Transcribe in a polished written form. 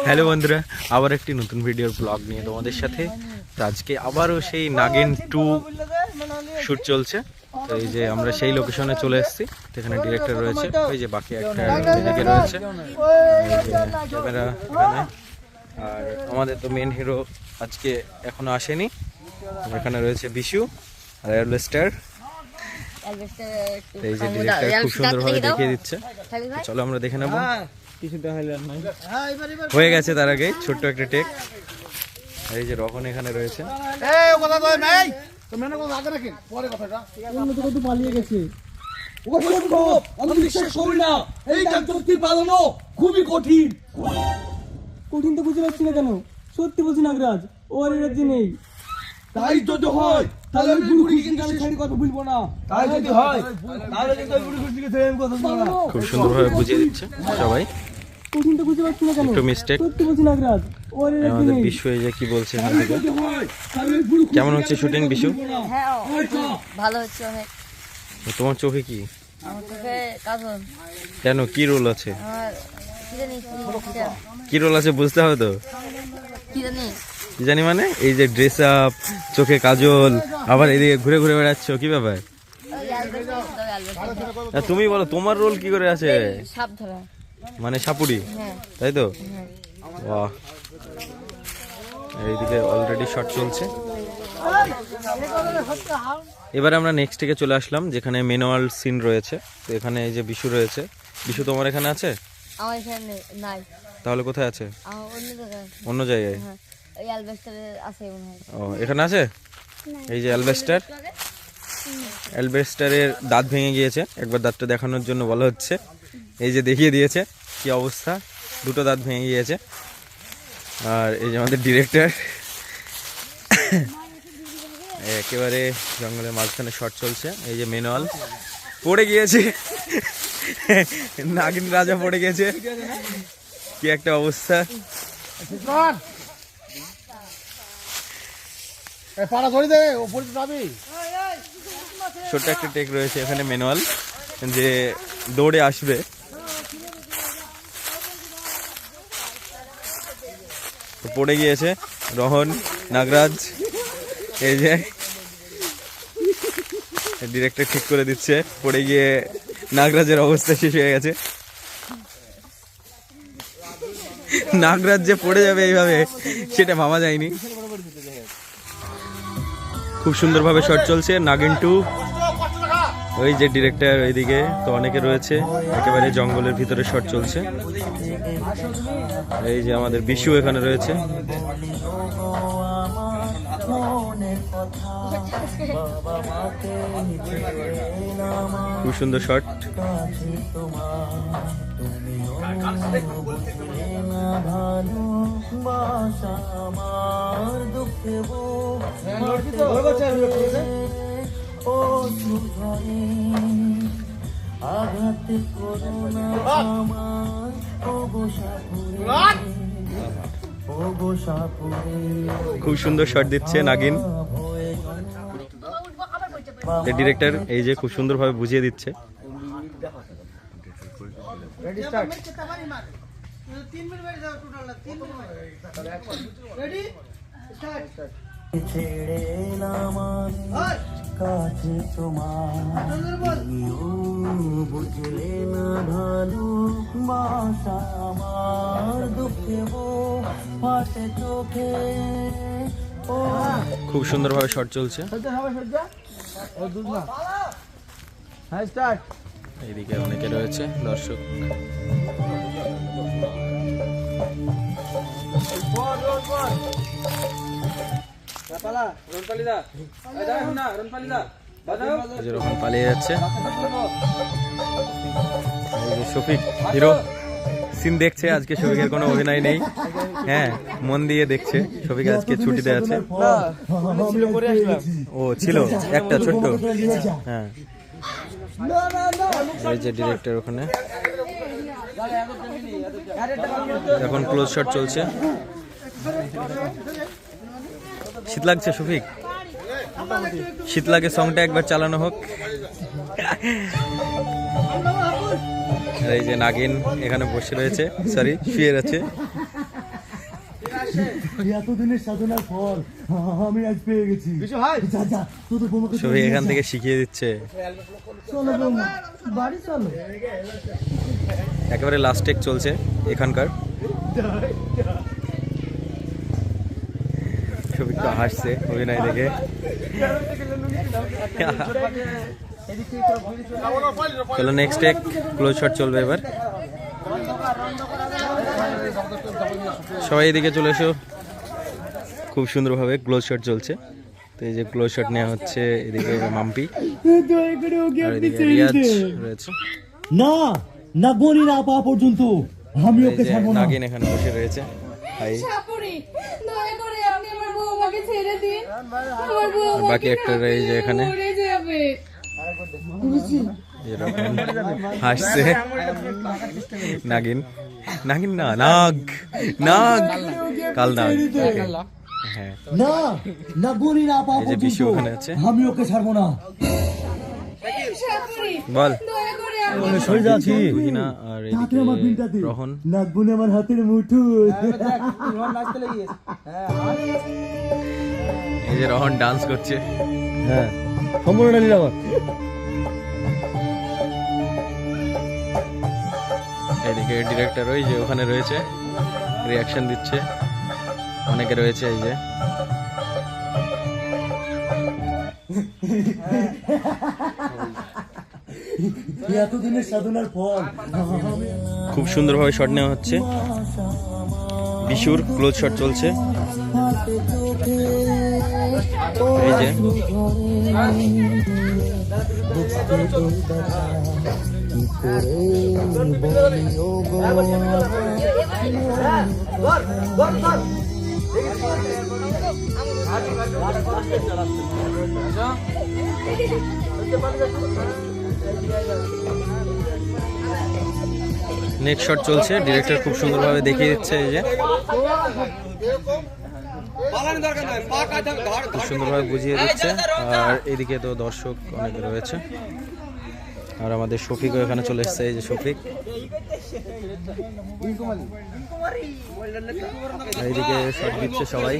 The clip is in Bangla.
হ্যালো বন্ধুরা, আবার একটি নতুন ভিডিওর ব্লগ নিয়ে তোমাদের সাথে। তো আজকে আবারও সেই নাগিন 2 শুট চলছে। তো এই যে আমরা সেই লোকেশনে চলে এসেছি। এখানে ডিরেক্টর রয়েছে, ওই যে বাকি একটা এদিকে রয়েছে ক্যামেরা এখানে। আর আমাদের তো মেন হিরো আজকে এখনো আসেনি। এখানে রয়েছে বিশু আর অ্যালবেস্টার। এই যে ডিরেক্টর খুব সুন্দরভাবে দেখিয়ে দিচ্ছে। চলো আমরা দেখে নেবো। হয়ে গেছে তার আগে ছোট্ট একটা টেক। এই যে রহন এখানে রয়েছে। খুবই কঠিন। কঠিন তো বুঝতে পারছি না কেন? সত্যি বলছি নাগরাজ, ও আর এনার্জি নেই। তাই যদি হয় তাহলে আমি বুড়ি কিন্তু আমি ছেড়ে কথা বলবো না। তাই যদি হয় তাহলে কিন্তু আমি বুড়ি থেকে ছেড়ে আমি কথা বলবো না। খুব সুন্দরভাবে বুঝিয়ে দিচ্ছে সবাই। কঠিন তো বুঝতে পারছি না কেন? একটু মিস্টেক। সত্যি বলছি নাগরাজ, ও আর এনার্জি আমাদের নেই। বিশু এই যে কি বলছে এখান থেকে। কেমন হচ্ছে শুটিং বিশু? হ্যাঁ ভালো হচ্ছে অনেক। তোমার চোখে কি? আমার চোখে কাজল। কেন, কি রোল আছে? আমার কি জানি কি রোল আছে বুঝতে হবে তো। কি জানি কি জানি মানে এই যে ড্রেস আপ, চোখে কাজল, আবার এদিকে ঘুরে ঘুরে বেড়াচ্ছ, কি ব্যাপার? তুমি বলো তোমার রোল কি করে আছে? সাপ ধরা মানে সাপুরি, হ্যাঁ তাই তো? বাহ, এইদিকে অলরেডি শট চলছে। এবার আমরা নেক্সট থেকে চলে আসলাম যেখানে ম্যানুয়াল সিন রয়েছে। তো এখানে এই যে বিশু রয়েছে। বিশু তোমার এখানে আছে? আমার এখানে নাই। তাহলে কোথায় আছে? অন্য জায়গায়। অন্য জায়গায়? হ্যাঁ ওই অ্যালবেস্টারে আছে মনে হয়। ও এখানে আছে? এই যে অ্যালবেস্টার, অ্যালবেস্টারের দাঁত ভেঙে গিয়েছে। একবার দাঁতটা দেখানোর জন্য বলা হচ্ছে। এই যে দেখিয়ে দিয়েছে কি অবস্থা, দুটো দাঁত ভেঙে গিয়েছে। আর এই যে আমাদের ডিরেক্টর একেবারে জঙ্গলের মাঝখানে শট চলছে। এই যে ম্যানুয়াল পড়ে গিয়েছে, নাগিন রাজা পড়ে গেছে, কি একটা অবস্থা। ছোট্ট একটা টেক রয়েছে এখানে ম্যানুয়াল, যে দৌড়ে আসবে। পড়ে গিয়েছে রহন, নাগরাজ। এই যে ডিরেক্টর ঠিক করে দিচ্ছে। পড়ে গিয়ে নাগরাজের অবস্থা শেষ হয়ে গেছে। নাগরাজ যে পড়ে যাবে এইভাবে সেটা ভাবা যায়নি। খুব সুন্দরভাবে শট চলছে নাগিন 2। ওই যে ডিরেক্টর ওইদিকে তো অনেকে রয়েছে, একেবারে জঙ্গলের ভিতরে শট চলছে। এই যে আমাদের বিশু এখানে রয়েছে। খুব সুন্দর শট। খুব সুন্দর শট দিচ্ছে নাগিন ডিরেক্টর। এই যে খুব সুন্দরভাবে বুঝিয়ে দিচ্ছে। কাছে তোমার বুঝলে না ভালো বাসা আমার দুঃখে ফাটে চোখে। খুব সুন্দরভাবে শট চলছে। এইদিকে অনেকে রয়েছে দর্শক। রহন পালিয়ে যাচ্ছে। শফিক হিরো সিন দেখছে। আজকে শফিকের কোনো অভিনয় নেই। হ্যাঁ, মন দিয়ে দেখছে। শফিক আজকে ছুটিতে আছে। ও ছিল একটা ছোট্ট। হ্যাঁ, এই যে ডিরেক্টর ওখানে। এখন ক্লোজ শট চলছে। শীত লাগছে শফিক? শীত লাগে সংটা একবার চালানো হোক। এই যে নাগিন এখানে বসে রয়েছে, সরি শুয়ে রয়েছে। এতদিনের সাধনার ফল আমি আজ পেয়ে গেছি। যা যা তোদের বৌমাকে সবই এখান থেকে শিখিয়ে দিচ্ছে। চলো বৌমা বাড়ি চলো। একেবারে লাস্ট টেক চলছে এখানকার। সবই একটু হাসছে অভিনয় দেখে। চলো নেক্সট টেক, ক্লোজ শট চলবে এবার। সবাই এদিকে চলে এসো, খুব সুন্দরভাবে ক্লোজ শট চলছে। তো এই যে ক্লোজ শট নেওয়া হচ্ছে, এদিকে মাম্পি আর এদিকে রিয়াজ রয়েছে। না না বলি না পা পর্যন্ত আমি এই ওকে যে ছাড়বো না। নাগিন এখানে বসে রয়েছে। হাই। সাপুরি দয়া করে আপনি আমার বৌমাকে ছেড়ে দিন, আমার আর বৌমা বাকি একটা এই যে এখানে মরে যাবে। এরকম হাসছে নাগিন। নাগিন না, নাগ, নাগ, কাল নাগ। হ্যাঁ, না না বলি না পা এই যে বিশু পর্যন্ত ওখানে আছে। আমি ওকে ছাড়বো না। সাপুরি বল। দয়া করে আপনি সরে যাচ্ছি। তুহিনা আর তাতে আমার এদিকে বিনটাতে রহন। নাগবনে আমার হাতের মুঠো। এই যে রহন ডান্স করছে। হ্যাঁ সম্পূর্ণটা নিলাম। এদিকে ডিরেক্টর ওই যে ওখানে রয়েছে, রিয়াকশন দিচ্ছে। অনেকে রয়েছে এই যে। এতদিনের সাধনার ফল খুব সুন্দরভাবে শট নেওয়া হচ্ছে। বিশুর ক্লোজ শট চলছে। এই যে নেক্সট শট চলছে, ডিরেক্টর খুব সুন্দরভাবে দেখিয়ে দিচ্ছে। এই যে খুব সুন্দরভাবে বুঝিয়ে দিচ্ছে। আর এদিকে তো দর্শক অনেকে রয়েছে। আর আমাদের শফিকও এখানে চলে এসছে। এই যে শফিক। আর এইদিকে শট দিচ্ছে সবাই।